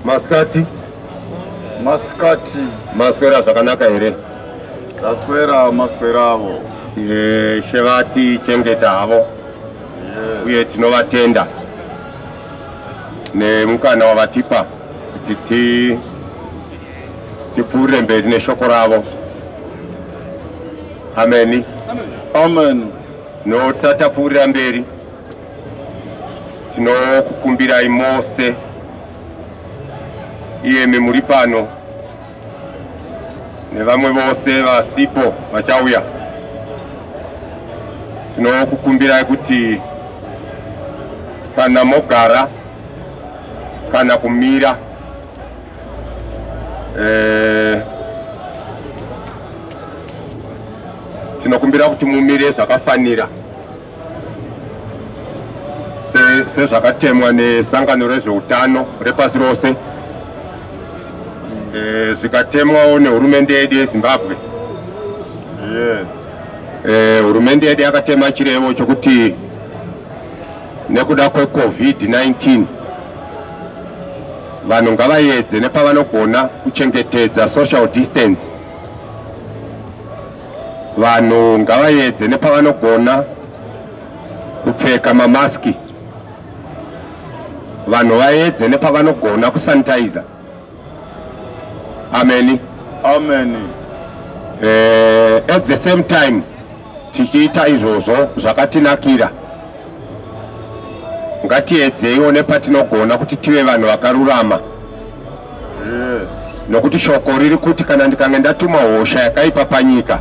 Maskati. Maskwera zvakanaka here? Taswera masweravo. Shevati chengeta havo. Uye tinovatenda nemukana wavatipa kuti tipfuurire mberi neshoko ravo. Amen. Amen. Notatapfuurira mberi, tinokukumbirai mose iyemi muri pano nevamwe vose vasipo vachauya. Tinokukumbirai kuti kana mogara kana kumira tinokumbira kuti mumire zvakafanira sezvakatemwa nesangano rezveutano repasi rose, zvikatemwawo nehurumende yedu yeZimbabwe. Hurumende yedu yakatema chirevo chokuti nekuda kweCovid-19 vanhu ngavaedze nepavanogona kuchengetedza social distance. Vanhu ngavaedze nepavanogona kupfeka mamaski. Vanhu vaedze nepavanogona kusanitizer. Amen. Amen. At the same time tichiita izvozvo zvakatinakira, ngatiedzeiwo nepatinogona kuti tive vanhu vakarurama. Nokuti shoko riri kuti kana ndikange ndatuma hosha yakaipa panyika,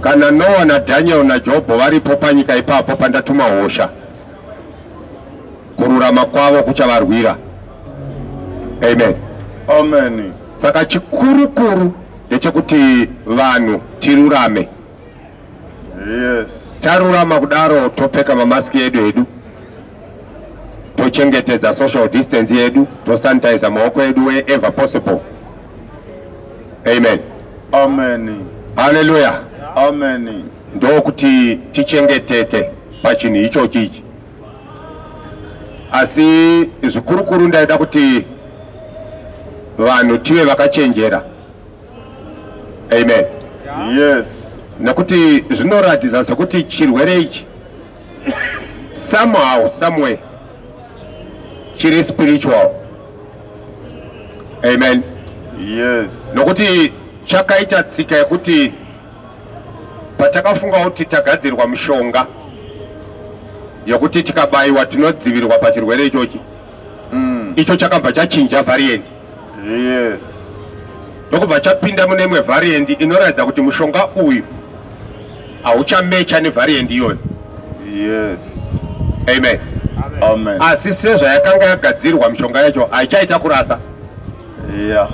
kana Noa naDhaniel naJobho varipo panyika ipapo pandatuma hosha, kururama kwavo kuchavarwira. Amen. Amen. Saka chikurukuru ndechekuti vanhu tirurame. Tarurama kudaro topfeka mamaski edu, tochengetedza social distance yedu, tosanitize maoko edu wherever possible. Amen. Amen. Hallelujah. Amen. Ndokuti tichengeteke pachinhu ichochi ichi. Asi zvikurukuru ndaida kuti vanhu tive vakachenjera. Amen. Nekuti zvinoratidza sekuti chirwere ichi somehow somewhere chiri spiritual. Amen. Nokuti chakaita tsika yekuti patakafunga kuti tagadzirwa mishonga yokuti tikabayiwa tinodzivirirwa pachirwere ichochi, icho chakabva chachinja variant. Ndokubva chapinda mune imwe variant inoratidza kuti mushonga uyu hauchamecha nevariant iyoyo. Amen. Amen. Asi sezvayakanga yagadzirwa mishonga yacho haichaita kurasa,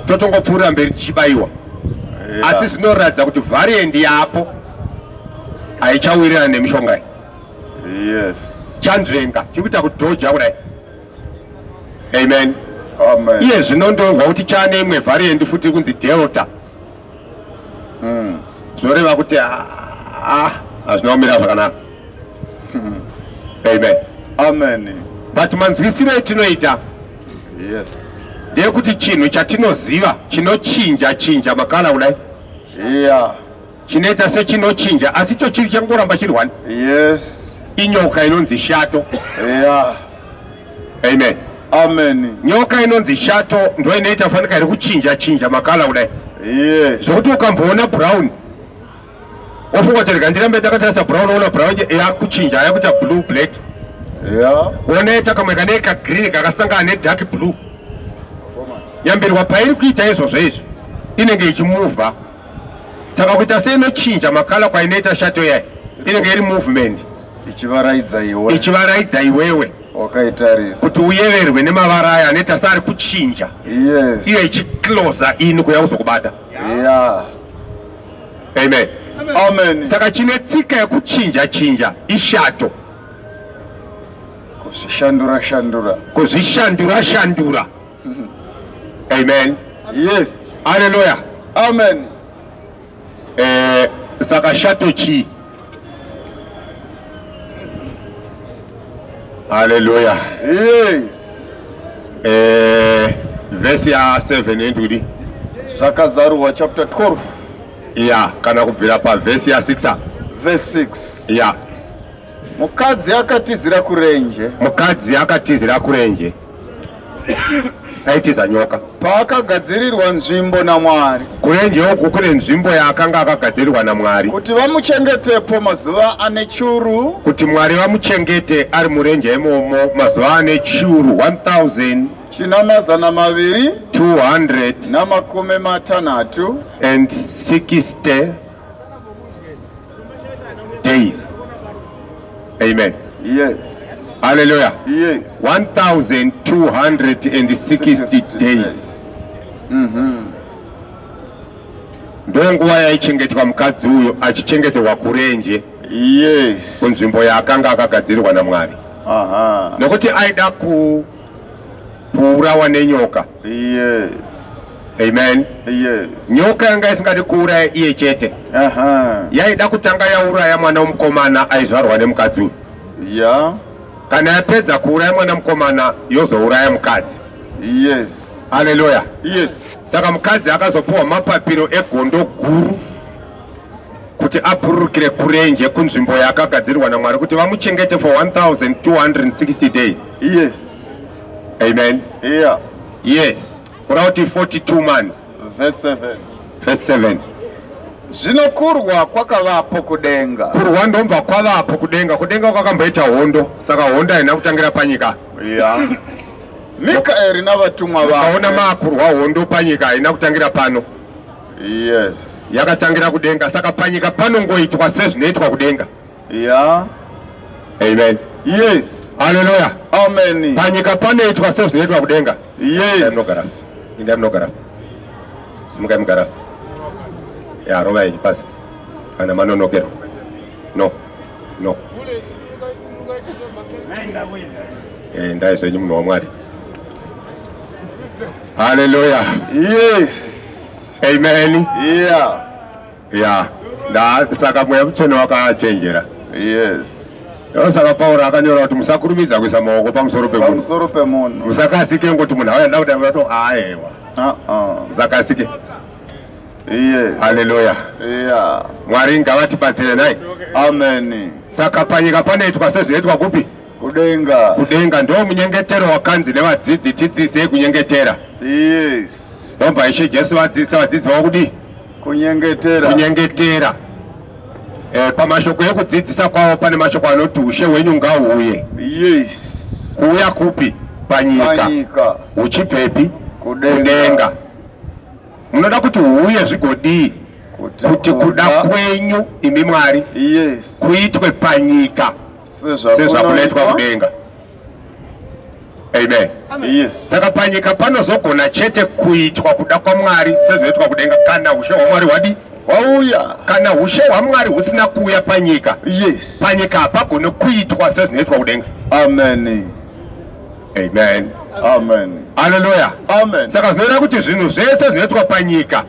totongopfuurira mberi tichibayiwa. Asi zvinoratidza kuti variant yapo haichawirirana nemishonga iyi. Chanzvenga chikuita kudhoja kudai. Amen. Iye zvino ndonzwa kuti chane imwe variant futi kunzi Delta. Zvoreva kuti hazvina kumira zvakanaka. Amen. Amen. But manzwisiro etinoita ndeyekuti chinhu chatinoziva chinochinja makala kudai, chinoita sechinochinja asi icho chiri changoramba chiri one. Inyoka inonzi shato. Amen. Amen. Nyoka inonzi shato ndo inoita fanika iri kuchinja makala kudai. Zvokuti ukamboona brown ofunga kuti rega ndirambe takatarisa brown, ona brown yakuchinja yakuita blue black. Onaita kamwe kane kagreen kakasangana nedark blue. Yambirwa pairi kuita izvozvo izvi inenge ichimuvha. Saka kuita seinochinja makala kwainoita shato yayo inenge iri movement ichivaraidza iwewe kuti uyeverwe nemavara aya anoita seari kuchinja, iyo ichiclosa ini kuya kuzokubata. Amen. Amen. Saka chine tsika yekuchinja ishato, kuzvishandura. Amen. Hallelujah. Amen. Saka shato chi. Hallelujah. Verse ya 7 ndudi. Zvakazarurwa chapter 12 Ya, kana kubvira pa verse ya 6. verse 6. Ya, Mukadzi akatizira kurenje mukadzi akatizira kurenje. Aitiza nyoka. paakagadzirirwa nzvimbo naMwari Kurenje uku kune nzvimbo yakanga akagadzirirwa naMwari kuti vamuchengetepo mazuva ane churu kuti Mwari vamuchengete ari murenje imomo mazuva ane churu 1260 days. Amen. Yes. Hallelujah. Yes. 1260 days. Ndo nguva yaichengetwa mukadzi uyo achichengeterwa kurenje Yes. kunzvimbo yakanga akagadzirirwa naMwari. Aha. Nokuti aida kuurawa nenyoka. Yes. Amen. Yes. Nyoka yanga isingadi kuuraya iye chete. Aha. Yaida kutanga yauraya mwana womukomana aizvarwa nemukadzi uyu. Yeah. Kana yapedza kuuraya mwana mukomana yozouraya mukadzi. Yes. Haleluya. Yes. Saka mukadzi akazopuwa mapapiro egondo guru kuti apururukire kurenje kunzvimbo yakagadzirirwa naMwari kuti vamuchengete for 1260 days. Yes. Amen. Yeah. Yes. Kurava kuti 42 months. Verse 7. Verse 7. Zvino kurwa kwakavapo kudenga. Kurwa ndomva kwavapo kudenga. Kudenga kwakamboita hondo. Saka hondo haina kutangira panyika. Yeah. Mikaeri navatumwa vake. Kaona maakurwa hondo panyika haina kutangira pano. Yes. Yakatangira kudenga. Saka panyika panongoitwa sezvinoitwa kudenga. Yeah. Amen. Yes. Hallelujah. Amen. Panyika panoitwa sezvinoitwa kudenga. Yes. Inda munogara. Simukai mugara. Ya rova iyi pasi. Kana manonokero. No. No. Ndaizvenyu munhu waMwari. Hallelujah. Yes. Amen. Yeah. Ya. Saka mweya mutsvene wakachenjera. Yes. Saka Pauro akanyora kuti musakurumidza kuisa maoko pamusoro pemunhu. Pamusoro pemunhu. Musakasike ngoti munhu auya ndakuda kudato aiwa. Musakasike. Yes. Hallelujah. Yeah. Mwari ngavatibatsire naye. Amen. Saka panyika panoitwa sezvinoitwa kupi? Kudenga. Kudenga ndo munyengetero wakanzi nevadzidzi tidzidzisei kunyengetera. Yes. Ndomba Ishe Jesu vadzidzisa vadzidzi vavo kudi? Kunyengetera. Kunyengetera. Pamashoko ekudzidzisa kwavo pane mashoko anoti ushe hwenyu ngahuuye. Yes. Kuuya kupi? Panyika. Uchibvepi? Kudenga. Munoda kuti huuye zvigodii? Kuti kuda kwenyu imi Mwari. Yes. Kuitwe panyika sezvakunoitwa kudenga. Amen. Yes. Saka panyika panozogona chete kuitwa kuda kwaMwari sezvinoitwa kudenga kana ushe hwaMwari hwadi wauya. Kana ushe hwaMwari husina kuuya panyika. Yes. Panyika hapagone kuitwa sezvinoitwa kudenga. Amen. Amen. Amen. Hallelujah. Amen. Saka zvinoita kuti zvinhu zvese zvinoitwa panyika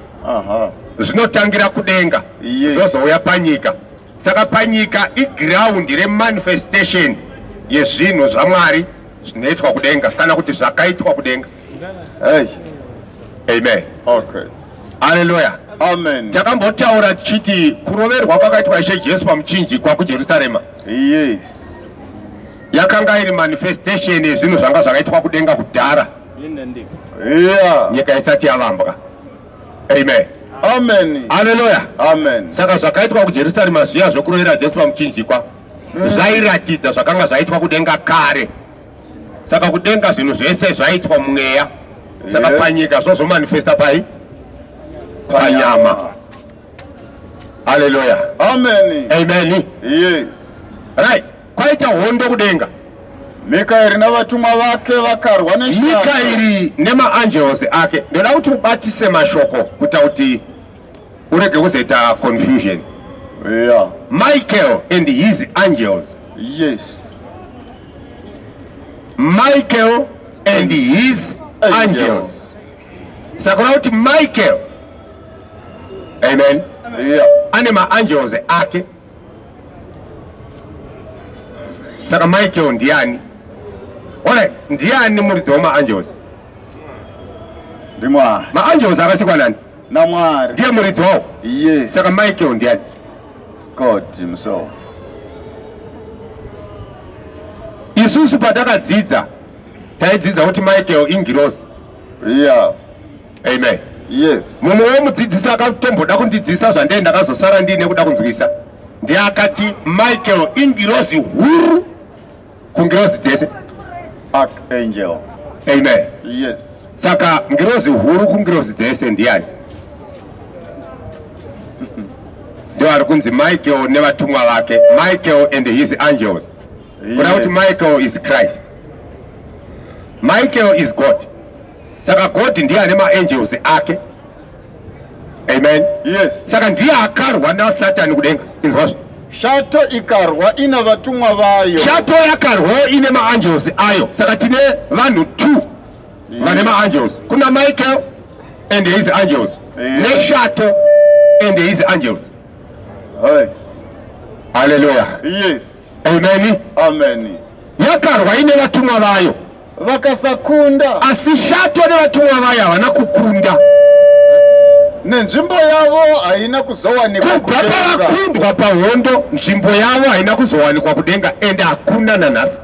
zvinotangira kudenga. Yes. Zvozouya panyika. Saka panyika iground remanifestation yezvinhu zvaMwari zvinoitwa kudenga kana kuti zvakaitwa kudenga. Hey. Amen. Okay. Hallelujah. Amen. Takambotaura tichiti kuroverwa kwakaitwa Ishe Jesu pamuchinjikwa kuJerusarema. Yes. Yakanga iri manifestation yezvinhu zvanga zvakaitwa kudenga kudhara. Yeah. Nyika isati yavambwa. Amen. Amen. Hallelujah. Amen. Saka zvakaitwa kuJerusarema zviya zvokurovera Jesu pamuchinjikwa zvairatidza zvakanga zvaitwa kudenga kare. Saka kudenga zvinhu zvese zvaitwa mumweya. Saka panyika zvozomanifesta pai? Panyama. Hallelujah. Amen. Amen. Yes. Right. Kwaita hondo kudenga. Mikaeri navatumwa vake vakarwa neshaka. Mikaeri nemaangels ake. Ndoda kuti ubatise mashoko kuita kuti urege kuzoita confusion. Yeah. Michael and his angels. Yes. Michael and his angels. Saka kuti Michael. Amen. Yeah. Ane maangels ake. Saka Michael ndiani? Alright, ndiani muridzi wamaangels? ndi Mwari. Maangels akasikwa nani? Na Mwari. Ndiye muridzi wawo. Yes. Saka Michael ndiani? God himself. Isusu patakadzidza taidzidza kuti Michael ingirozi. Yeah. Amen. Yes. Mumwe wemudzidzisi akatomboda kundidzidzisa zvandei ndakazosara ndine kuda kunzwisa. Ndiye akati Michael ingirozi huru kungirozi dzese. Archangel. Amen. Yes. Saka ngirozi huru kungirozi dzese ndiani? Ndio ari kunzi Michael nevatumwa vake. Michael and his angels. Kuda kuti Michael is Christ. Michael is God. Saka God ndiye ane maangels ake. Amen. Yes. Saka ndiye akarwa naSatani kudenga. Inzwazvo. Shato ikarwa ina vatumwa vayo. Shato yakarwa ine maangels ayo. Saka tine vanhu 2 vane maangels. Kuna Michael and his angels. Yes. NeShato and his angels. Hey. Hallelujah. Yes. Amen. Amen. Yakarwa ine vatumwa vayo. Vakasakunda. Asi Shato nevatumwa vayo havana kukunda. Nenzvimbo yavo haina kuzowanikwa Kubva pavakundwa pahondo, nzvimbo yavo haina kuzowanikwa kudenga, ende hakuna nanhasi.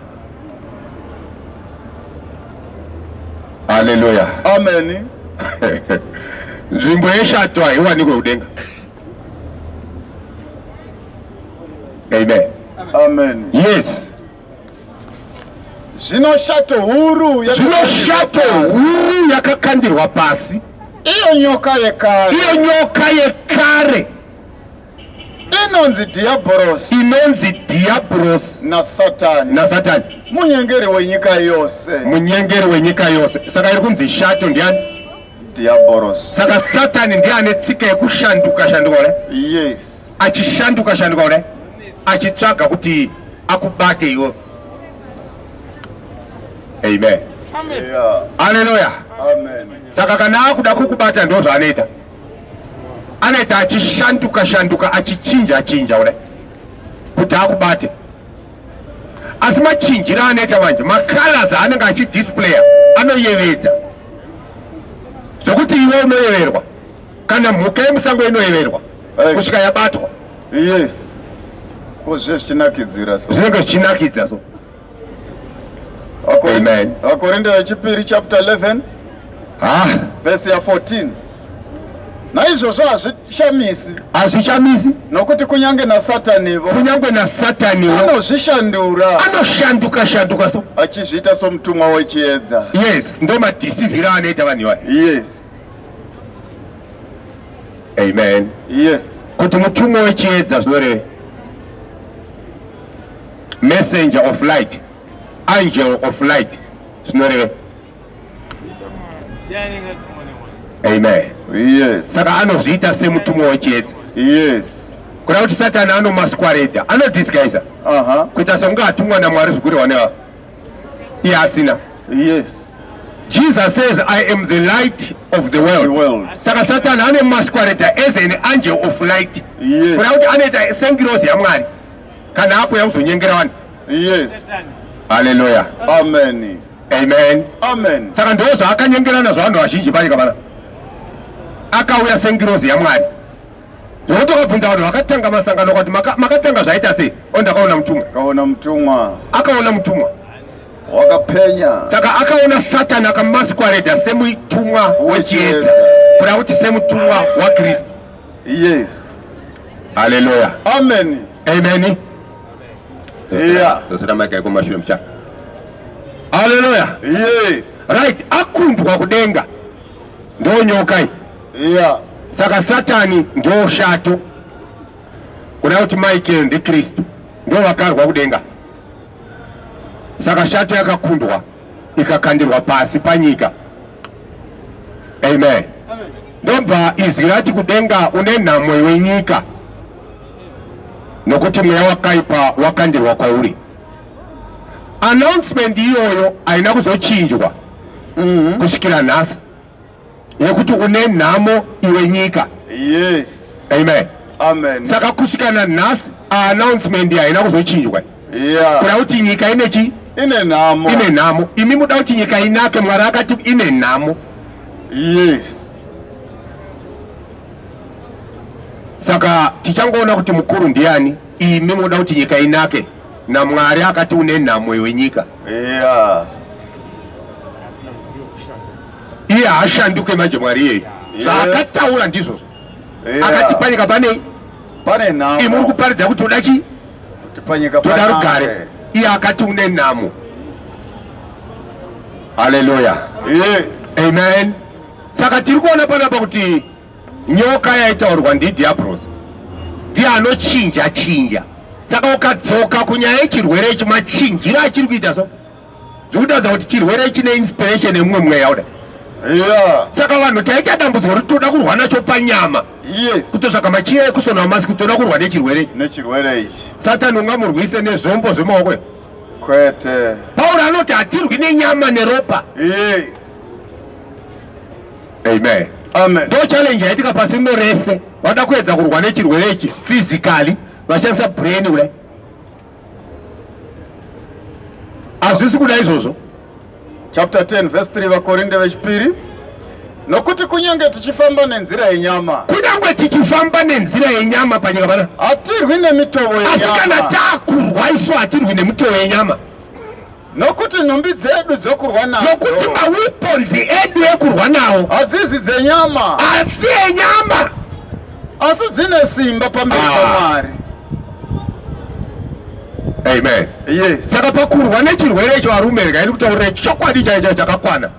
Haleluya. Amen. Nzvimbo yeShato haiwanikwe kudenga. Amen. Amen. Yes. Zvino shato huru Zvino Shato huru yakakandirwa pasi. iyo nyoka yekare. Iyo nyoka yekare Inonzi Diabolos. inonzi Diabolos naSatani. naSatani, Munyengeri wenyika yose. munyengeri wenyika yose. Saka iri kunzi Shato ndiani? Diabolos. Saka Satani ndiye ane tsika yekushanduka shanduka kudai. Yes. Achishanduka shanduka kudai, achitsvaga kuti akubate iwe. Amen. Yeah. Haleluya. Amen. Saka kana akuda kukubata ndo zvaanoita. Anoita achishanduka shanduka, achichinja chinja kudai kuti akubate. Asi machinjira anoita manje, macolors anenge achidisplaya anoyevedza zvokuti iwe unoyeverwa, kana mhuka yemusango inoyeverwa kusvika yabatwa. Yes. Kuzvechinakidzira so. Zvinenge zvichinakidza so. Amen. Vakorinde vechipiri chapter 11 verse ya 14. Naizvozvo hazvishamisi. Hazvishamisi Nokuti kunyange naSatanivo. kunyangwe naSataniwo Anozvishandura. anoshanduka shanduka so. Achizviita somutumwa wechiedza. Yes, ndo madhisivhira anoita vanhu ivaya. Yes. Amen. Yes. Kuti mutumwa wechiedza zvinoreve messenger of light, angel of light zvinoreve. Amen. Yes. Saka anozviita semutumwa wechiedza. Yes. Kuda kuti Satani anomasquareda, anodisguisa kuita sekunge atumwa naMwari zvikurehwa neva. Iye asina. Yes. Jesus says, I am the light of the world. Saka Satani anomasquareda as an angel of light. Yes. Kuda kuti anoita sengirozi yaMwari kana akuya kuzonyengera vanhu. Yes. Haleluya. Amen. Amen. Amen. Saka ndo zvaakanyengera nazvo vanhu vazhinji panyika pana. Akauya sengirozi yaMwari. Zvokuti wakabvunza vanhu vakatanga masangano kuti makatanga zvaita sei? Ndakaona mutumwa. Akaona mutumwa. Akaona mutumwa. Wakapenya. Saka akaona Satani akamasquareda semutumwa wechiedza, kuda kuti semutumwa waKristu. Yes. Haleluya. Amen. Amen. Yeah. Tosera maika ikumashure mcha. Haleluya. Yes. Right, akundwa kudenga ndo nyoka iyi. Yeah. Saka Satani ndo Shato, kuda kuti Michael ndi Kristu ndo vakarwa kudenga. Saka Shato yakakundwa ikakandirwa pasi panyika. Amen. Ndobva izwi rati kudenga une nhamo wenyika, nokuti mweya wakaipa wakandirwa kwauri. Announcement iyoyo haina kuzochinjwa kusvikira nhasi, yekuti une nhamo iwe nyika. Yes. Amen. Amen. Saka kusvika nanhasi announcement haina kuzochinjwa. Yeah. Kuda kuti nyika ine chi? Ine nhamo. Ine nhamo. Imi muda kuti nyika inake, Mwari akati ine nhamo. Yes. Saka tichangoona kuti mukuru ndiani, imi muda kuti nyika inake, na Mwari akati une namwe wenyika. Yeah. Iye ashanduke manje Mwari yeye. Yes. Akataura ndizo. Yeah. Akati panyika pane namo. imuri kuparidza kuti udachi? Tipanyika toda rugare. Iye akati une namo. Hallelujah. Yes. Amen. Saka tiri kuona panapa kuti nyoka yaitaurwa ndiDiablos ndiye anochinja. Saka ukadzoka kunyaya yechirwere ichi machinjira achiri kuita so zvikutaridza kuti chirwere chine inspiration yemumwe mweya uda. Yeah. Saka vanhu taita dambudziko kuti toda kurwa nacho panyama. Yes. Kutotsvaka machira ekusona wamasi toda kurwa nechirwere. Nechirwere ichi. Satani ungamurwise nezvombo zvemaoko. Kwete. Pauro anoti hatirwi nenyama neropa. Yes. Amen. Amen. Ndo challenge yaitika pasi rino rese vada kuedza kurwa nechirwere ichi physically vashandisa brain kudai. Hazvisi kuda izvozvo. Chapter 10 verse 3 vakorinde vechipiri. Nokuti kunyange tichifamba nenzira yenyama. Kunyangwe tichifamba nenzira yenyama panyika pana. Hatirwi nemitoo yenyama. Asi kana takurwa isu hatirwi nemitoo yenyama. Nokuti nhumbi dzedu dzokurwa nadzo. Nokuti maweapons edu ekurwa nawo hadzizi dzenyama. asi enyama. Asi dzine simba pamberi paMwari. Amen. Yes. Saka pakurwa nechirwere icho varume rikaini kutaurira chokwadi chaicho chakakwana.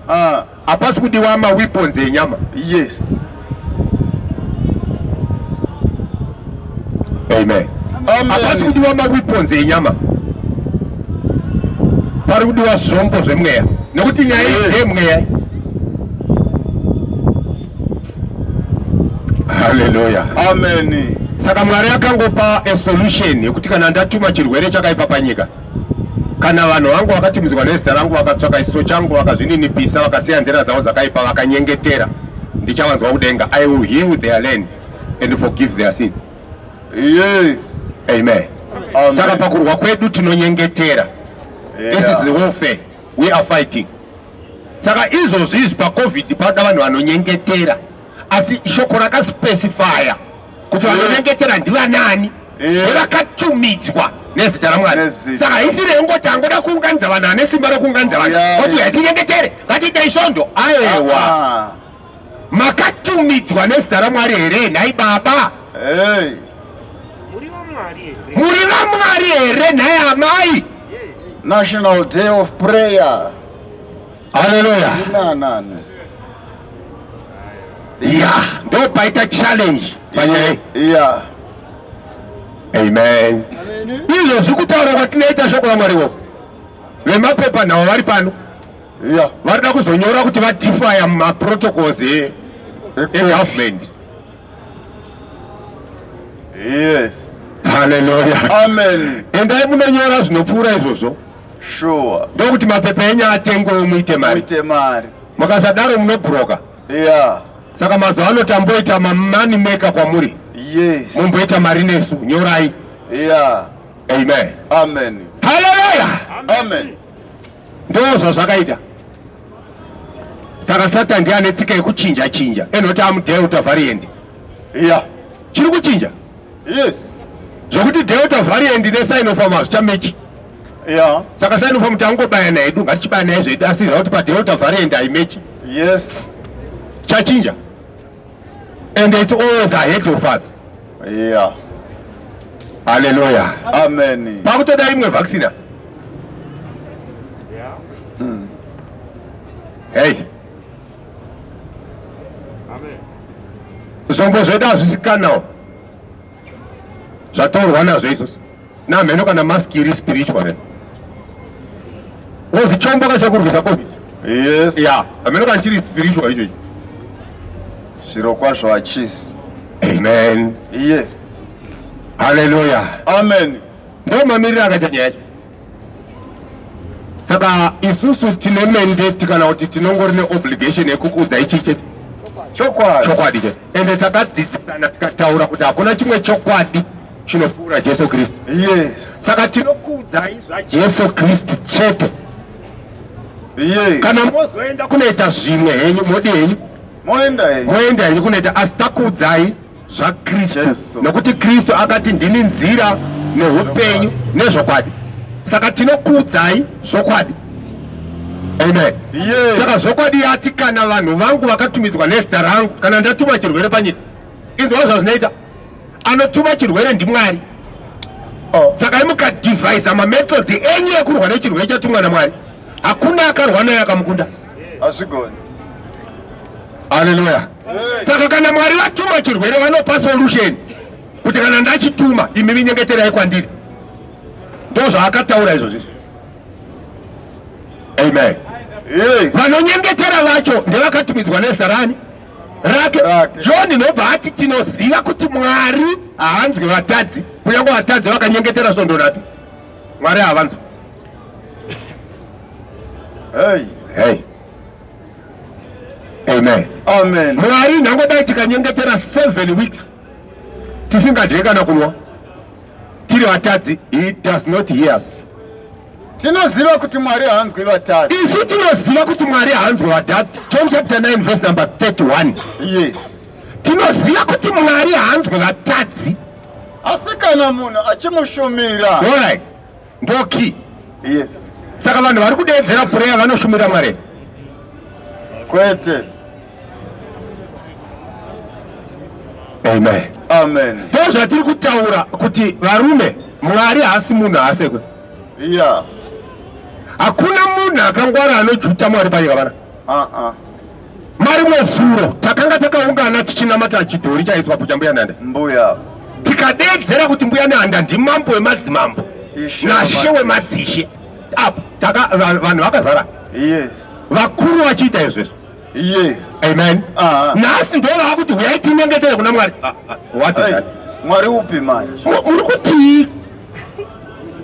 Hapasi kudiwa maweapons enyama. Yes. Amen. Hapasi kudiwa maweapons enyama. Pari kudiwa zvombo zvemweya. Nekuti nyaya iyi yemweya. Hallelujah. Amen. Saka Mwari akangopa a solution yekuti kana ndatuma chirwere chakaipa panyika, kana vanhu vangu vakatimudzwa nezita rangu vakatsvaka isiso changu vakazvininipisa vakasiya nzira dzavo dzakaipa vakanyengetera, ndichavanzwa kudenga, I will heal their land and forgive their sins. Yes. Amen. Amen. Saka pakurwa kwedu tinonyengetera. Yeah. This is the warfare we are fighting. Saka izvozvi paCovid pada vanhu vanonyengetera, asi shoko rakaspecifya kuti vanonyengetera ndivanani, nevakatumidzwa nezita raMwari. Saka isiri yengoti angoda kuunganidza vanhu ane simba rokuunganidza vanhu kuti ngatinyengetere ngatiite isvondo. Aiwa, makatumidzwa nezita raMwari here nhai baba? Muri vaMwari here nhai amai? National Day of Prayer. Hallelujah. Yeah, ndo paita challenge panyaya. Yeah. Amen. Izvo zvikutaura kwatinoita shoko raMwari wo. Vemapepa navo vari pano. Yeah. Varida kuzonyora kuti vadefya maprotocols egovernment. Yes. Hallelujah. Amen. Endai munonyora zvinopfuura izvozvo. Sure. Ndokuti mapepa enyu atengwe muite mari. Mukasadaro munobhuroka. Yeah. Saka mazuva ano tamboita money maker kwamuri. Yes. Mumboita mari nesu, nyorai. Yeah. Amen. Amen. Hallelujah. Amen. Ndozvo zvakaita. Saka Satani ndiye ane tsika yekuchinja enoti amudelta variant. Yeah. Chiri kuchinja. Yes. Zvokuti delta variant neSinopharm hazvichamechi. Yeah. Saka Sinopharm tangobaya naye du, ngatichibaya naye zvedu, asi kuti padelta variant haimechi. Yes. Chachinja. And it's always ahead of us. Yeah. Hallelujah. Amen. Pakutoda imwe vaccine. Hey. Amen. Zvombo zvedu hazvisikanawo. Zvataurwa nazvo isusu. Namheno kana mask iri spiritual. Wozi chombo chakurwisa COVID. Yes. Yeah, hameno kana chiri spiritual ichocho. Zviro kwazvo hachisi. Amen. Yes. Hallelujah. Amen. Ndo mamiriro akaita nyaya yacho. Saka isusu tine mandate kana kuti tinongori neobligation yekukudza ichi chete. Chokwadi chete. Ende takadzidzisana tikataura kuti hakuna chimwe chokwadi chinopfuura Jesu Kristu. Yes. Saka tinokudzai zvaJesu Kristu chete. Yes. Kana mozoenda kunoita zvimwe henyu modi henyu moenda henyu kunoita, asi takuudzai zvaKristu, Jesu. nokuti Kristu akati ndini nzira neupenyu nezvokwadi. Saka tinokuudzai zvokwadi. Amen. Yes. Saka zvokwadi yati kana vanhu vangu vakatumidzwa nezita rangu, kana ndatuma chirwere panyika, inzwa zvazvinoita, anotuma chirwere ndiMwari. Saka imukadhivhaisa mamethods enyu ekurwa nechirwere chatumwa naMwari, hakuna akarwa naye akamukunda. Hazvigoni. Haleluya. Saka kana Mwari vatuma chirwere vanopa solution kuti kana ndachituma imi vinyengeterai kwandiri. Ndo zvaakataura izvozvi. Amen. Yes. Vanonyengetera vacho ndevakatumidzwa nezita rani rake. John nobva ati tinoziva kuti Mwari haanzwi vatadzi, kunyange vatadzi vakanyengetera svondo napi, Mwari havanzwi. Hey. Amen. Amen. Mwari nhangodai tikanyengetera 7 weeks tisingadye kana kunwa tiri vatadzi, he does not hear us. Tinoziva kuti Mwari haanzwi vatadzi. Isu tinoziva kuti Mwari haanzwi vatadzi. John chapter 9 verse number 31. Yes. Tinoziva kuti Mwari haanzwi vatadzi. Asi kana munhu achimushumira. Alright. Ndoki. Yes. Saka vanhu vari kudeedzera prayer vanoshumira Mwari. Kwete. Amen. Amen. Ndo zvatiri kutaura kuti varume, Mwari haasi munhu haasekwe. Yeah. Hakuna munhu akangwara anojuta Mwari panyika vana. Marimwe zuro takanga takaungana tichinamata chidhori chaiswapo chambuya Nhanda. Mbuya. Tikadeedzera kuti mbuya Nhanda ndimambo wemadzimambo nashe wemadzishe. Apo vanhu vakazara. Yes. Vakuru vachiita izvezvo. Yes. Amen. Nhasi ndo vava kuti uyai tinyengetere kuna Mwari. What is that? Mwari upi manje? Muri kuti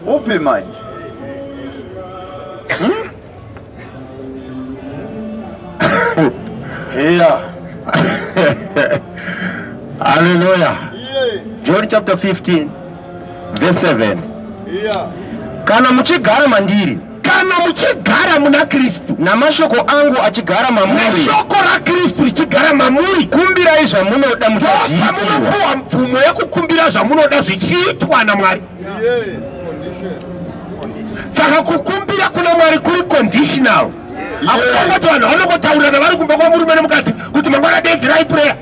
upi manje? Yeah. Hallelujah. Yes. John chapter 15 verse 7. Yeah. Kana muchigara mandiri, kana muchigara muna Kristu, namashoko angu achigara mamuri, neshoko raKristu richigara mamuri, kumbirai zvamunoda muchaziitirwa. Munopuwa mvumo yekukumbira zvamunoda zvichiitwa naMwari. Yes, condition. Saka kukumbira kuna Mwari kuri conditional. Akungoti vanhu vanongotaurana vari kumba kwamurume nemukadzi kuti mangwana deedzirai prayer.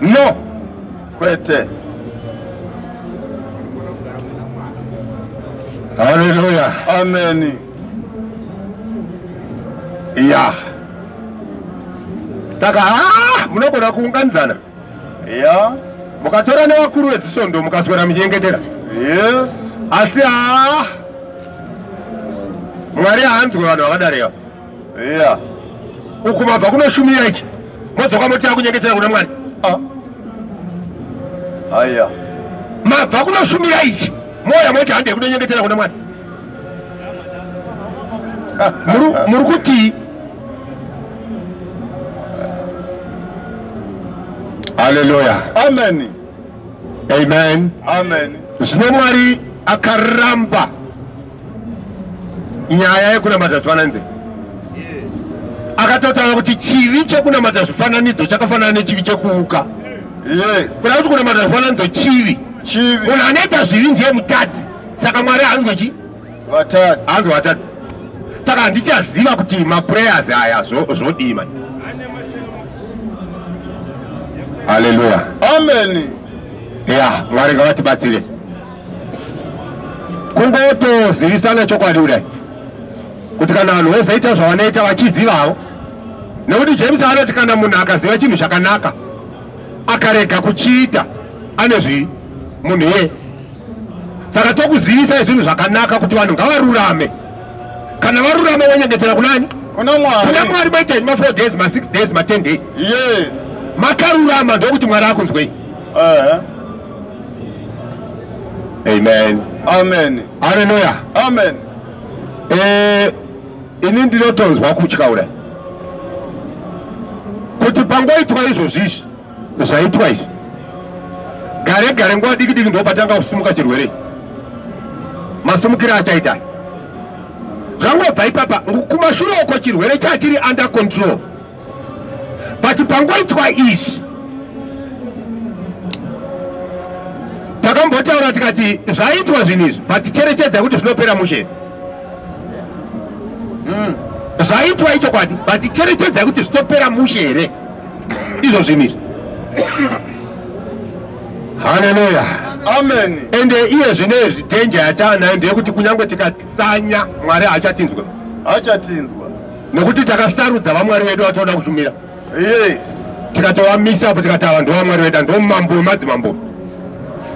No. Kwete. Hallelujah. Amen. Yeah. Saka munogona kuunganidzana. Yeah. Mukatora nevakuru vezisvondo mukaswera muchinyengetera. Yes. Asi Mwari haanzwi vanhu vakadaro. Yeah. Uku mabva kunoshumira ichi modzoka motira kunyengetera kuna Mwari. Aya. Mabva kunoshumira ichi moya moti handei kunonyengetera kuna Mwari. Muri kuti Hallelujah. Amen. Amen. Amen. Zvino Mwari akaramba nyaya yekunamata zvifananidzo. Akatotaura kuti chivi chekunamata zvifananidzo chakafanana nechivi chekuuka. Yes. Kuda kuti kunamata zvifananidzo chivi. Munhu anoita zvivi ndiye mutadzi. Saka Mwari haanzwi chi? Vatadzi. Haanzwi vatadzi. Saka handichaziva kuti maprayers aya zvodii mani. Hallelujah. Amen. Yeah, Mwari ngavatibatsire. Kungotozivisana chokwadi kudai kuti kana vanhu vozoita zvavanoita vachizivawo, nekuti James anoti kana munhu akaziva chinhu chakanaka akarega kuchiita ane zvivi munhu iye. Saka tokuzivisai zvinhu zvakanaka kuti vanhu ngavarurame. Kana varurama vonyengetera kunani? Kuna Mwari. Kuna Mwari maita ma 4 days, ma 6 days, ma 10 days. Yes. Makarurama ndokuti Mwari akunzwei. Amen. Amen. Hallelujah. Amen. Ini ndinotonzwa kutya kudai kuti pangoitwa izvozvizvi zvaitwa izvi gare gare nguva diki diki ndopatanga kusumuka chirwere. Masumukire achaita zvangobva ipapa kumashure uko chirwere chachiri under control, but pangoitwa izvi takambotaura tikati zvaitwa zvinhu izvi but cherechedza kuti zvinopera mushe. Zvaitwa ichokwadi but cherechedza kuti zvitopera mushe here izvo zvinhu izvi. Haleluya, amen. ende iye zvinezvi dhenja yataanayo ndeyekuti kunyange tikatsanya Mwari haachatinzwa, nekuti takasarudza vamwari vedu vatoda kushumira. Yes, tikatovamisa apo tikati ava ndovamwari vedu, ndomambo wemadzimambo.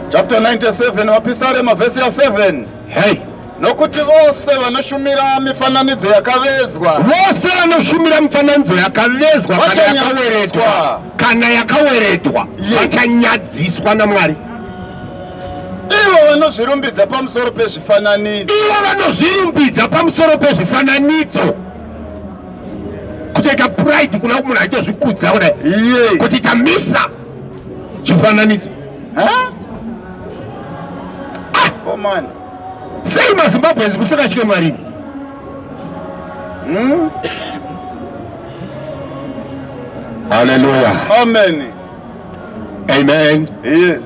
Chapter 97 vapisarema vhesi ya 7. Hey, nokuti vose vanoshumira mifananidzo yakavezwa, vose vanoshumira mifananidzo yakavezwa kana yakaweredwa vachanyadziswa naMwari. Ivo vanozvirumbidza pamusoro pezvifananidzo, kutoita pride kuna munhu achizvikudza kudai, kuti tamisa chifananidzo. Komani sei maZimbabweans musingatye Mwari? Haleluya, amen, amen. yes.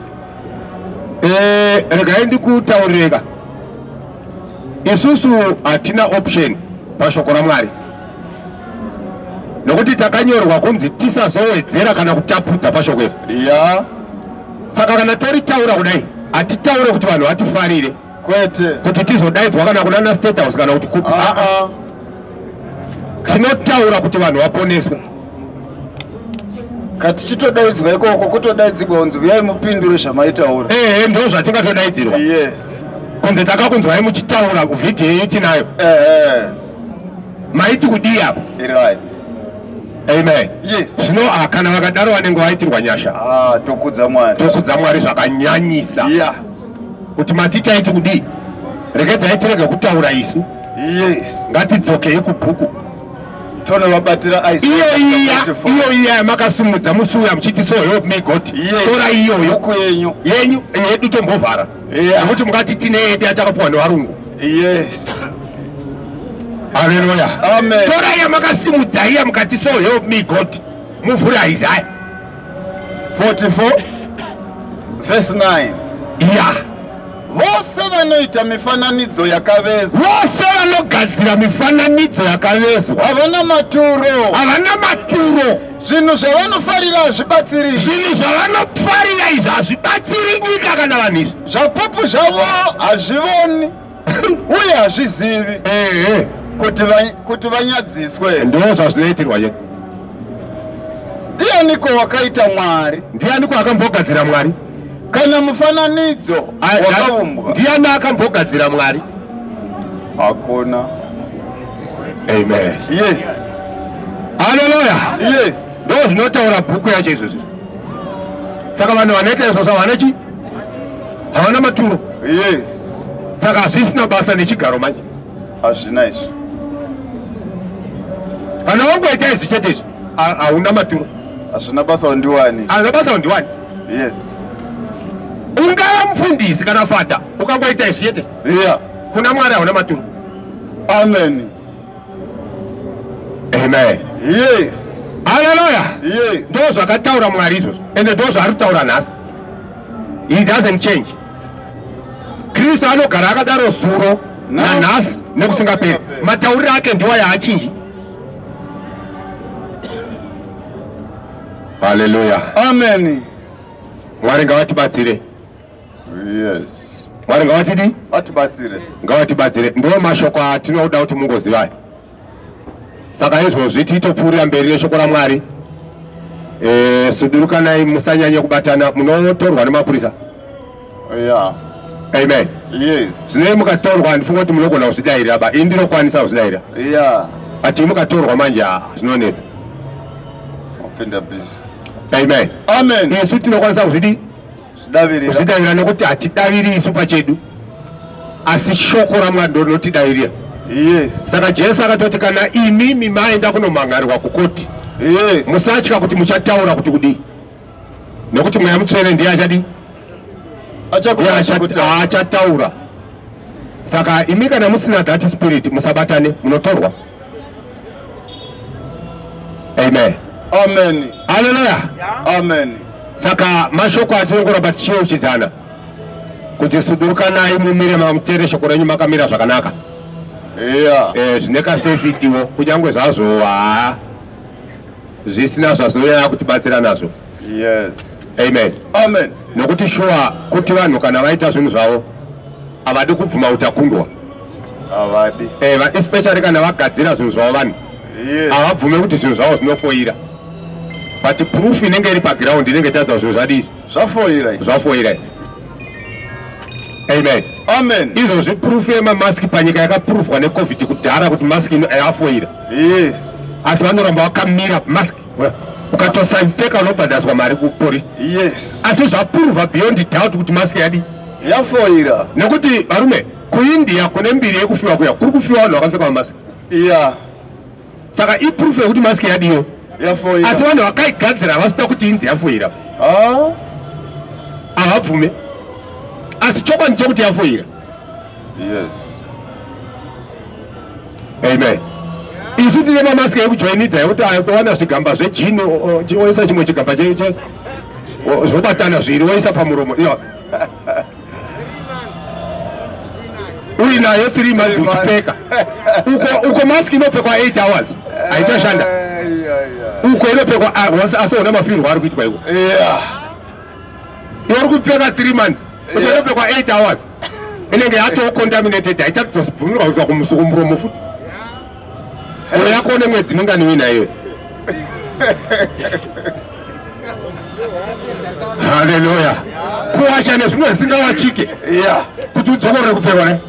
Regai ndikutaurira, isusu hatina option pashoko raMwari, nokuti takanyorwa kunzi tisazowedzera kana kutapudza pashoko iri. Saka kana toritaura kudai hatitaure kuti vanhu vatifarire, kwete kuti tizodaidzwa kana kunana State House kana kuti kupi. Tinotaura kuti vanhu vaponeswe. Katichitodaidzwa ikoko kutodaidzirwa kunzi uyai mupindure zvamaitaura. Ndo zvatingatodaidzirwa. Yes, kunze takakunzwai muchitaura kuvhidhiyo iyi tinayo. Maiti kudii apo? Right. Amen. Yes. Zvino kana vakadaro vanenge vaitirwa nyasha. Tokudza Mwari zvakanyanyisa. Kuti matiti aiti kudii? Regedzai tirege kutaura isu. Yes. Ngatidzokei kubhuku. Tonovabatira iyo iya yamakasimudza musi uya muchiti so help me God. Tora iyoyo buku yenyu yedu tombovhara. Nekuti mungati tine yedu yatakapuwa nevarungu. Yes. Haleluya, amen. Tora yamakasimudza iya mukati so help me God, muvhure Isaiah 44 verse 9. Vose vanoita mifananidzo yakavezwa, vose vanogadzira mifananidzo yakavezwa havana maturo, zvinhu zvavanofarira hazvibatsiri, izvi hazvibatsiri nyika kana vanhu izvi. Zvapupu zvavo hazvivoni uye hazvizivi kuti vanyadziswe. Ndo zvazvinoitirwa chete. Ndianiko wakaita Mwari? Ndianiko akambogadzira Mwari? Kana mufananidzo wakaumbwa, ndiani akambogadzira Mwari? Hakuna. Amen. Yes. Haleluya. Yes. Ndo zvinotaura bhuku yacho izvozvo. Saka vanhu vanoita izvozvo havana havana maturo. Yes. Saka hazvisina basa nechigaro manje. Hazvina izvi. Kana wangoita izvi chete izvi hauna maturo. Hazvina basa undiwani. Yes. Ungava mufundisi kana fata ukangoita izvi chete. Kuna Mwari hauna maturo. Amen. Amen. Yes. Haleluya. Yes. Ndo zvakataura Mwari izvozvo, ende ndo zvaari kutaura nhasi. He doesn't change. Kristu anogara akadaro zuro nanhasi nekusingaperi. Matauriro ake ndiwo haachinji. Haleluya. Amen. Mwari ngavatibatsire. Yes. Mwari ngavatidi? Ngavatibatsire. Ndo mashoko atinoda kuti mungozivai. Saka izvozvi titopfuurira mberi neshoko raMwari. Sudurukanai, musanyanye kubatana, munotorwa nemapurisa. Amen. Yes. Zvino mukatorwa handifunga kuti munogona kuzvidairira ba, ini ndinokwanisa kuzvidairira. Ati mukatorwa manje zvinonetsa. Amen. Amen. Isu tinokwanisa kuzvidavirira nekuti hatidaviri isu pachedu, asi shoko raMwari ndo rinotidavirira. Yes. Saka Jesu akatoti kana imimi maenda kunomhangarirwa kukoti, musatya kuti muchataura kuti kudii, nekuti Mweya Mutsvene ndiye achadii? Achataura. Saka imi kana musina that spirit musabatane munotorwa. Amen. Amen. Hallelujah. Amen. Saka mashoko atinongora batishio chizana. Kuti suduruka nayi mumire mamutere shoko renyu makamira zvakanaka. Yeah. Zvineka safetywo kunyangwe zvazo zvisina zvazoya kutibatsira nazvo. Yes. Amen. Amen. Nokuti sure kuti vanhu kana vaita zvinhu zvavo avadi kubvuma utakundwa. Avadi. Especially kana vagadzira zvinhu zvavo vanhu. Yes. Avabvume kuti zvinhu zvavo zvinofoira. But proof inenge iri paground inenge tadza zvinhu zvadii? Zvafoira. Zvafoira. Amen. Amen. Izvozvi proof yemamaski panyika yakaprufwa neCovid kudhara kuti maski yafoira. Yes. Asi vanoramba vakamira maski. Ukatosaiteka unobhadhaswa mari kupolisi. Yes. Asi zvapruvha beyond doubt kuti maski yadi yafoira. Nekuti varume kuIndia kune mbiri yekufiwa kuya kuri kufiwa vanhu vakapfeka mamaski. Yeah. Saka iproof yekuti maski yadiyo yafoira. asi vanhu vakaigadzira vasita kuti inzi yafoira. Havabvume. Asi chokwadi chekuti yafoira. Yes. Amen. Isu tine mamaski ekujoinidza yekuti towana zvigamba zvejini oisa chimwe chigamba zvobatana zviri oisa pamuromo. Uinayo 3 months uchipfeka. Uko maski inopfekwa 8 hours. Haichashanda. Uko inopfekwa asi ona mafirwo ari kuitwa iko. Uri kupfeka 3 months. Uko inopfekwa 8 hours. Inenge yatocontaminated haichazobvumirwa kuisa kumuromo futi. Uno yako nemwedzi minganiwina iwe. Hallelujah. Kuwacha nezvimwe zvisingawachike. Yeah. Kuti udzokorere kupfekwa ne?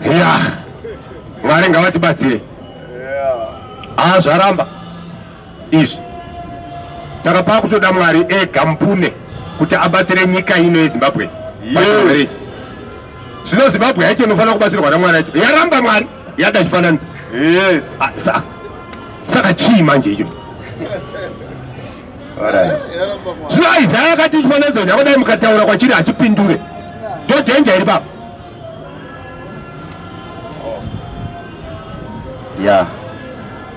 Yeah. Mwari ngavatibatsire. Zvaramba izvi. Saka pakutoda Mwari ega mupune kuti abatsire nyika ino yeZimbabwe. Yes. Zvino Zimbabwe yacho inofanira kubatsirwa naMwari yacho. Yaramba Mwari yada chifananidzo. Yes. Saka chii manje icho? Zvino Isaya akati chifananidzo nyakudai mukataura kwachiri hachipindure. Ndo danger iri baba. Yeah.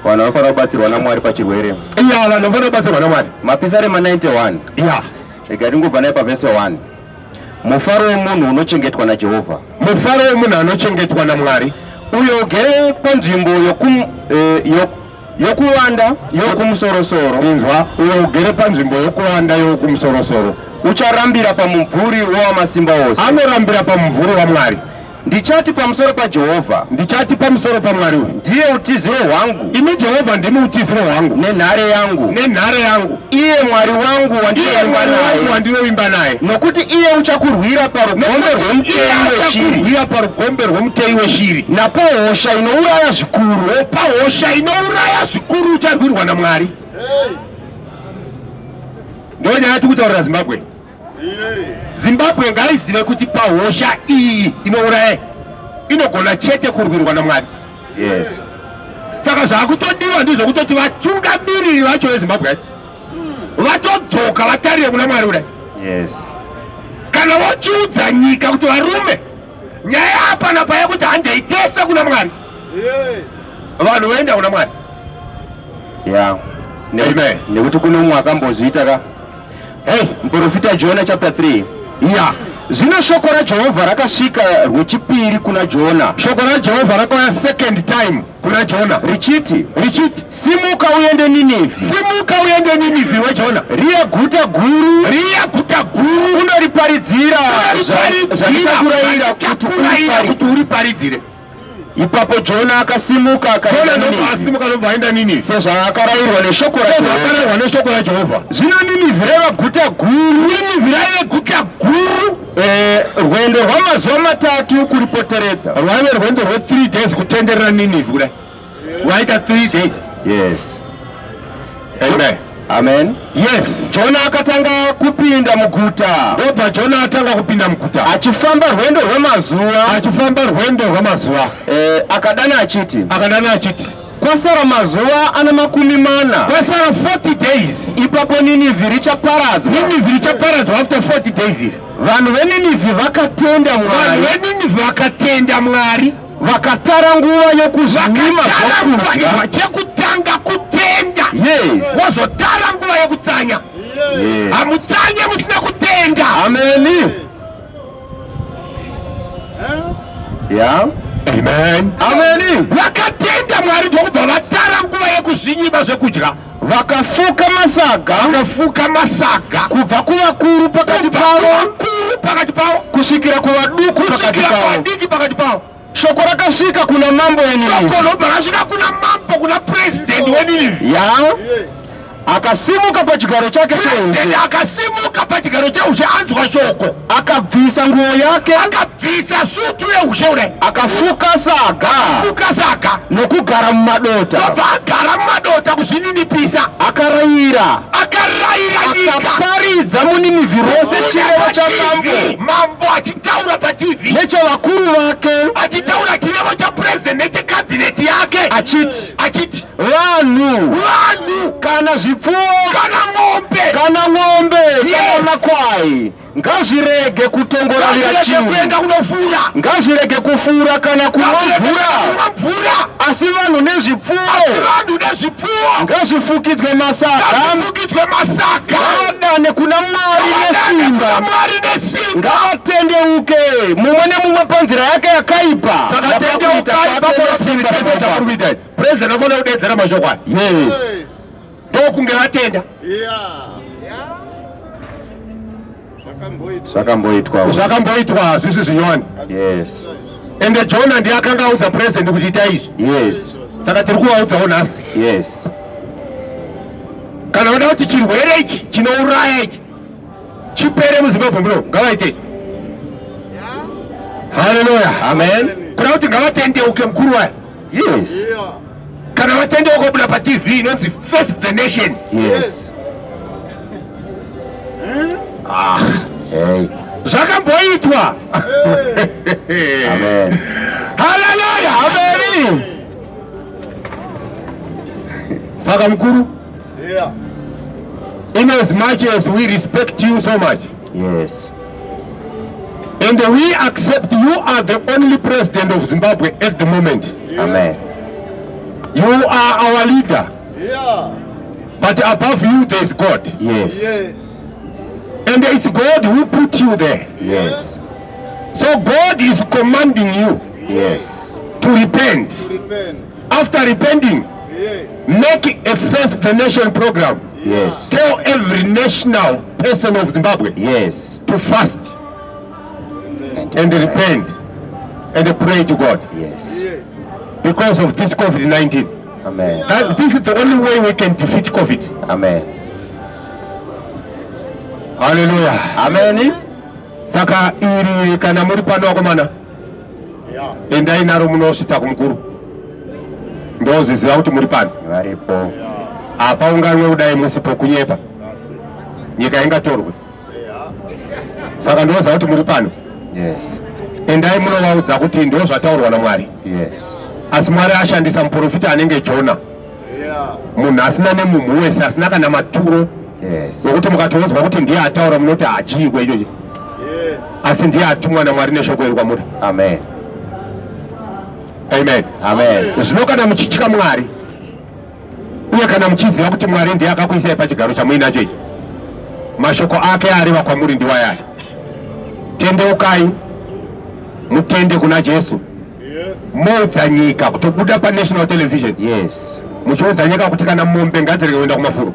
Vanhu vanofanira kubatsirwa naMwari pachirwere. Vanhu vanofanira kubatsirwa naMwari. Mapisarema 91. Yeah. Ega ndingobva naye pavhese 1. Mufaro wemunhu unochengetwa naJehovha. Mufaro wemunhu anochengetwa naMwari. Uyo ugere panzvimbo yokuwanda yokumusoro-soro. Inzwa, uyo ugere panzvimbo yokuwanda yokumusoro-soro. Ucharambira pamumvuri wawamasimba ose. Anorambira pamumvuri waMwari. Ndichati pamusoro paJehovha. Ndichati pamusoro paMwari uyu. Ndiye utiziro hwangu. Imi Jehovha ndimi utiziro hwangu. Nenhare yangu. Nenhare yangu. Iye Mwari wangu wandinovimba naye. Nokuti iye uchakurwira parugombe rwomutei weshiri. Napahosha inouraya zvikuru. Pahosha inouraya zvikuru ucharwirwa naMwari. Ndiyo nyaya tikutaurira Zimbabwe. Zimbabwe ngaizive kuti pahosha iyi inouraya inogona chete kurwirwa naMwari. Yes. Saka zvakutodiwa ndizvo kutoti vatungamiriri vacho veZimbabwe vatodzoka vatarire kuna Mwari kudai. Yes. Kana vachiudza nyika kuti varume nyaya apana paya kuti handaitesa kuna Mwari. Vanhu voenda kuna Mwari. Yeah. Amen. Nekuti kune umwe akambozviita ka. Muprofita Jona chapter 3. Yeah. Zvino shoko raJehovha rakasvika rwechipiri kuna Jona. Shoko raJehovha rakauya second time kuna Jona. Richiti, simuka uende Ninive. Simuka uende Ninive weJona. Riya guta guru. Unoriparidzira zvachakurayira kuti uriparidzire. Ipapo Jona akasimuka akaenda Ninive. Sezvo akarayirwa neshoko raJehovha. Zvino Ninive raiva guta guru. Rwendo rwamazuva 3 kuripoteredza. Rwaive rwendo rwe3 days kutenderera Ninive kudai. Waita 3 days. Yes. Amen. Amen. Yes. Jona akatanga kupinda muguta. Ndobva Jona atanga kupinda muguta. Achifamba rwendo rwemazuva. Akadana achiti. kwasara mazuva ana makumi mana, kwasara 40 days. ipapo Ninivhi richaparadzwa. Ninivhi richaparadzwa after 40 days. Vanhu veNinivhi vakatenda Vanhu Mwari, veNinivhi vakatenda Mwari, vakatara nguva yokuzvima zvokudya. chekutanga kutenda. Yes. Wozotara nguva yekutsanya. Yes. Hamutsanye musina kutenda. Ameni. Yeah. Amen. Ameni. Vakatenda Mwari ndokubva vatara nguva yekuzvinyima zvekudya. Vakafuka masaga, Vakafuka masaga kubva kuvakuru pakati pavo kusvikira kuvaduku pakati pavo. kuvadiki pakati pavo. Shoko rakasvika kuna mambo weNinivhi. Shoko lobva rasvika kuna mambo, kuna president weNinivhi. Ya, akasimuka pachigaro chake cheushe, Akasimuka pachigaro cheushe anzwa shoko, akabvisa nguo yake, akabvisa sutu yeushe ule, akafuka saga saga nokugara mumadota, ndobva agara mumadota kuzvininipisa. akarayira Akarayira nyika, akaparidza muNinivhi rose chirevo chamambo mambo achitaura paTV, nechevakuru vake, achitaura chirevo chapresident nechekabineti yake, achiti vanhu kana zvipfuwo kana ng'ombe kana makwai ngazvirege kutongoravira chimwe, kuenda kunofura, ngazvirege kufura kana kunwa mvura, asi vanhu nezvipfuwo ngazvifukidzwe masaga, ngavadane kuna Mwari nesimba, ngavatendeuke mumwe nemumwe panzira yake yakaipa. President anofana kudedzera mashoko aya. Yes. Ndokunge vatenda. Zvakamboitwa zvisi zvinyowani. Yes. Ende Jona ndiye akanga audza president kuti ita izvi. Yes. Saka tiri kuvaudzawo nhasi. Yes. Kana vada kuti chirwere ichi chinouraya ichi chipere muZimbabwe muno, ngavaite. Haleluya. Amen. Kuda kuti ngavatendeuke mukuru waya. Yes. Kana vatendeuka kubuda paTV inonzi Face the Nation. Yes. Hey. Zvakamboitwa. Amen. Haleluya. Amen. Saka mukuru, in as much as we respect you so much, Yes. and we accept you are the only president of Zimbabwe at the moment. Amen. You are our leader, but above you there is God. Yes. And it's God who put you there. Yes. So God is commanding you Yes. to repent. After repenting, make a Face the Nation program. Yes. Tell every national person of Zimbabwe Yes. to fast and repent and pray to God Yes. because of this COVID-19. Amen. This is the only way we can defeat COVID. Amen. Hallelujah. Amen. Saka iri kana muri pano wakomana, endai naro munosvitsa kumukuru, ndoziziva kuti muri pano. Varipo. Apa unganwe kudai musipo kunyepa, nyika ingatorwe. Saka ndoziva kuti muri pano. Yes. Endai munovaudza kuti ndozvataurwa naMwari. Yes. Asi Mwari ashandisa muprofita anenge Jona, munhu asina nemumhu wese, asina kana maturo, Yes. nokuti mukatoudzwa kuti ndiye ataura munoti hachiikwe ichocho, asi ndiye atumwa naMwari neshoko iri kwamuri. Amen. Amen. Amen. Zvino kana muchitya Mwari uye kana muchiziva kuti Mwari ndiye akakuisai pachigaro chamuinacho ichi, mashoko ake areva kwamuri ndiwayaya. Tendeukai mutende kuna Jesu, muudza nyika kutobuda paNational Television. Yes. Muchiudza nyika kuti kana mombe ngadzirege kuenda kumafuro,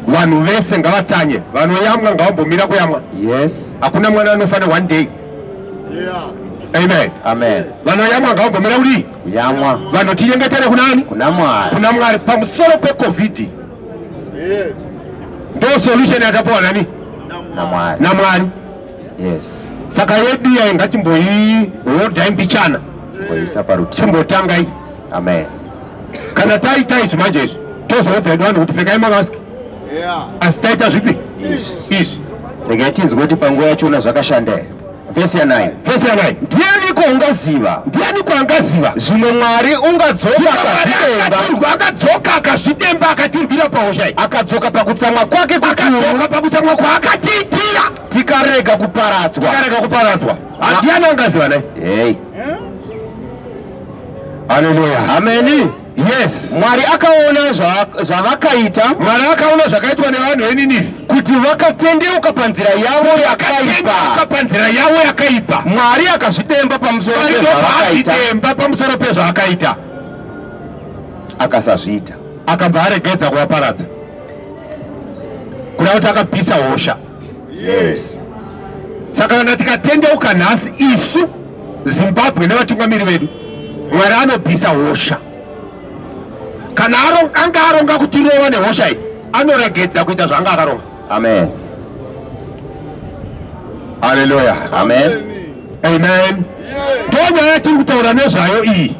vanhu vese ngavatsanye, vanoyamwa ngavambomira kuyamwa. Yes. Hakuna mwana anofanira 1 day. Amen. Amen. Vanoyamwa ngavambomira kudii? Kuyamwa. Vanhu tinyengetere kunani? Kuna Mwari. Kuna Mwari pamusoro peCovid. Ndo solution yatapuwa nani? Na Mwari. Na Mwari. Yes. Saka yedu ya ngatimboihodha imbichana, Kuisa paruti. timbotanga iyi. Amen. Kana taita izvi manje izvi tozoudza vanhu kuti pfekai mamaski, asi taita zvipi izvi. Regai tinzwe kuti panguva yachona zvakashanda here. Vesi ya 9. Ndiani kuangaziva zvimwe Mwari ungadzoka akazvidemba akatirwira pahosha iyi, akadzoka pakutsamwa kwake akatiitira tikarega kuparadzwa. Ndiani angaziva naye? Haleluya, ameni. Yes, Mwari akaona zvavakaita, Mwari akaona zvakaitwa nevanhu veNinivhe kuti vakatendeuka panzira yavo yakaipa. Mwari akazvidemba pamusoro pezvavakaita, akasazviita, akabva aregedza kuvaparadza, kuda kuti akabvisa hosha. Yes. Saka kana tikatendeuka nhasi isu Zimbabwe nevatungamiri vedu, Mwari anobvisa hosha. Kana anga aronga kutirova nehosha iyi, anoregedza kuita zvanga akaronga. Amen. Haleluya. Amen. Amen. Ndonyaya tiri kutaura nezvayo iyi.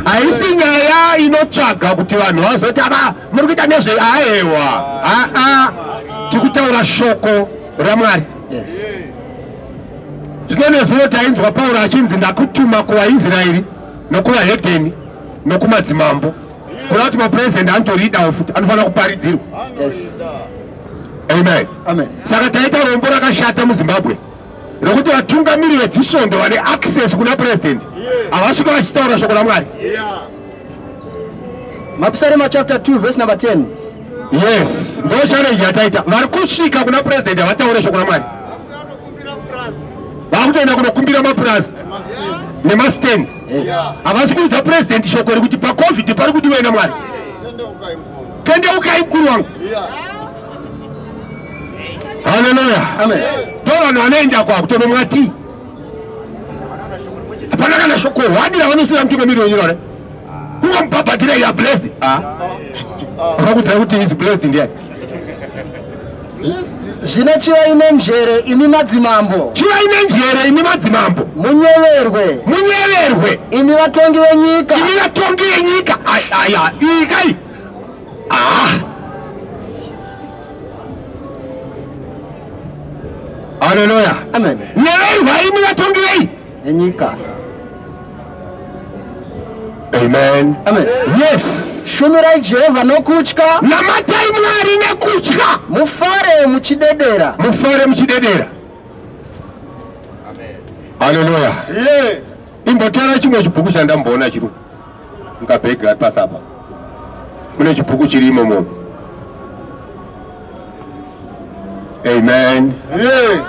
Haisi nyaya inotsvaga kuti vanhu vazoti muri kuita nezveaewa. Tiri kutaura shoko raMwari. Zvino nezuro tainzwa Pauro achinzi ndakutuma kuvaIsraeri nokuvahedheni nokumadzimambo, kuda kuti mapurezidendi anotoridawo futi, anofanira kuparidzirwa. Amen. Saka taita rombo rakashata muZimbabwe rokuti vatungamiri vedzisvondo vane access kuna purezidendi havasvika vachitaura shoko raMwari. Mapisarema chapter 2 verse number 10. Yes, ndo challenge yataita. Vari kusvika kuna purezidendi havataure shoko raMwari, vakutoenda kunokumbira mapurazi nemastands. Havasi kuudza purezidendi shoko rekuti paCovid pari kuti uenda Mwari, tendeukai mukuru wangu. Haleluya. Ndo vanhu vanoenda kwakutono mwati hapana kana shoko hwani ravanosira mutungamiri wenyika ne ungamubhabhatira ya blessed. Vakakudzai kuti is blessed ndiani? Zvino chivaine njere imi madzimambo, munyeverwe imi vatongi venyika, aya ikai. Haleluya. Amen. Nyeverwa imi vatongi venyika. Amen. Yes. Shumirai Jehovha nokutya, namatai Mwari nekutya, mufare muchidedera. Haleluya. Yes. Imbotaura chimwe chibhuku chandamboona chiri mukabhegi pasapa, mune chibhuku chiri imomo. Amen. Yes.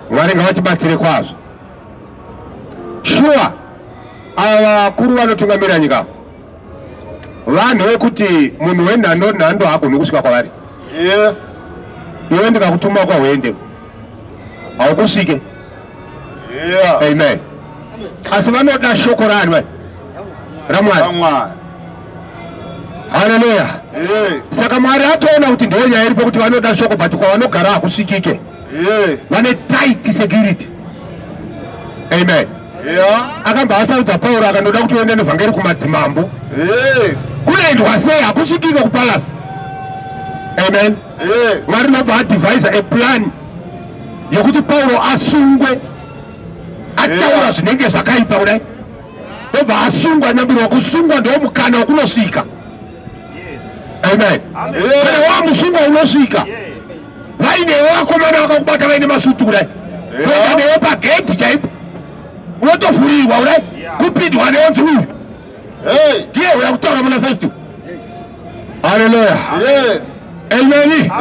Mwari ngavatibatsire kwazvo. Shuwa ava vakuru vanotungamira nyika vanhu vekuti munhu wenhando hagoni kusvika kwavari. Yes. Iwe ndikakutuma kwauende haukusvike. Amen. Asi vanoda shoko rani raMwari. Haleluya. Saka Mwari atoona kuti ndiyo nyaya iripo kuti vanoda shoko but kwavanogara hakusvikike. Vane tight security. Amen. Akamba asaudza Pauro akandoda kuti uende nevhangeri kumadzimambo. Kunoendwa sei? Hakusvikike kupalasa. Amen. Mwari nobva adivhaisa a plan yekuti Pauro asungwe, ataura zvinenge zvakaipa kudai, nobva asungwa. Nyambirwa kusungwa ndiwo mukana wekunosvika. Amen. Kana wamusungwa unosvika. Vainewo vakomana vakakubata vaine masutu kudai, kuenda newo pagedhi chaipo, unotovhurirwa kudai, kupindwa neonzi uyu ndiye uya kutaura muna first. Haleluya. Amen.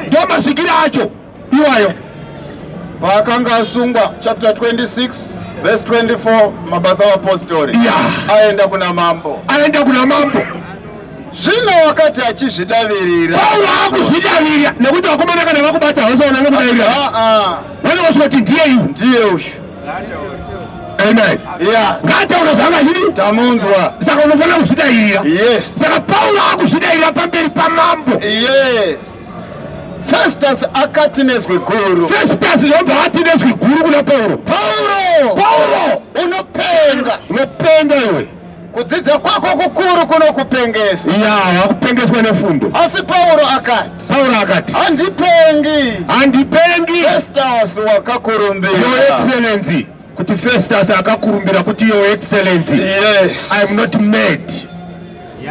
Ndo masvikiro acho iwayo. Paakanga asungwa chapter 26 verse 24, mabasa apostori, aenda kuna mambo. Zvino wakati achizvidavirira, Paulo akuzvidavirira nekuti vakomana kana vakubata havasaona nokudavirira. Vanosvika kuti ndiye uyu. Amen. Ngataura zvanga zviri tamunzwa. Saka unofanira kuzvidavirira. Saka Paulo akuzvidavirira pamberi pamambo. Festus akati nezwi guru. Festus yobva ati nezwi guru kuna Paulo. Paulo, unopenga iwe kudzidza kwako kukuru kuno kupengesa ya wakupengeswa nefundo. asi Paulo akati handipengi Festus wakakurumbira your excellency, kuti Festus akakurumbira kuti your excellency, yes, I am not mad,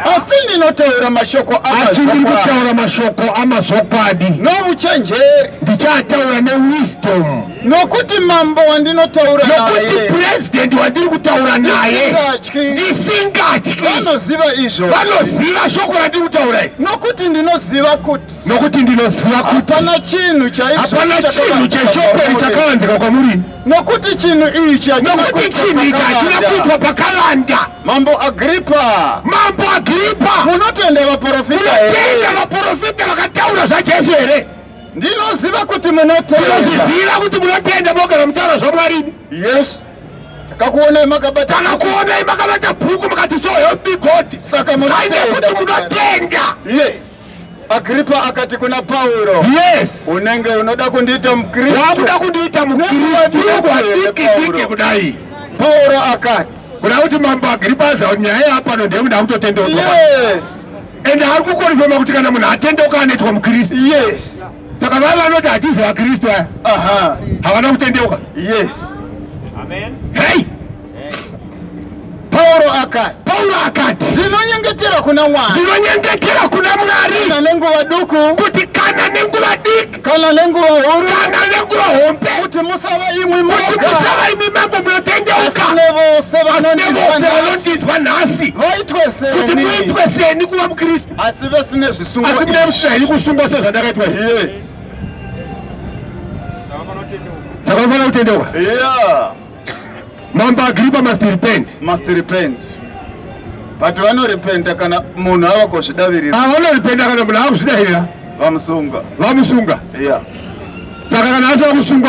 asi ndinotaura mashoko ndikutaura mashoko amazokwadi nouchenjeri, ndichataura newisdom, nokuti mambo wandinotaura nokuti naye president wandiri kutaura naye ndisingatyi. vanoziva izvo, vanoziva shoko randiri kutaura iri, nokuti ndinoziva kuti hapana chinhu chinhu cheshoko iri chakavanzika kwamuri, nokuti chinhu ichi hakina kuitwa pakalanda. Mambo Agripa, munotenda vaprofita vakataura zvaJesu here? ndinoziva kuti munotenda mogara mutaura zvaMwari. yes, takakuonai makabata bhuku mukati so help me God, saka kuti munotenda. yes. Agripa akati kuna Paulo, yes, unenge unoda kundiita Mkristo? wakuda kundiita Mkristo wadiki kudai. Paulo akati kuda kuti mambo Agripa nyaya yapano ndekuda kutotendeuka. yes, ende ari kukonfirma kuti kana munhu atendeuka anoitwa Mkristo. yes, saka vava vanoti hatizi vaKristu aya, havana kutendeuka. yes, amen. Hey, Paulo akati ndinonyengetera kuna Mwari kana nenguva duku, kuti kana nenguva diki, kana nenguva huru, kana nenguva hombe, kuti musava imwe mambo munotendeuka, vose vanondidzwa nhasi vaitwe kuti seni, muitwe seni kuva Mukristu, asi vesine asi zvisungwa mune mushayi kusungwa sezvandakaitwa. yes, saka vanofana kutendeuka. yeah, Mambo Agripa must repent. but vanorepenta kana munhu ava kuzvidavirira, vanorepenta kana munhu akuzvidavirira vamusunga, vamusunga. yeah. Saka kana asava kusungwa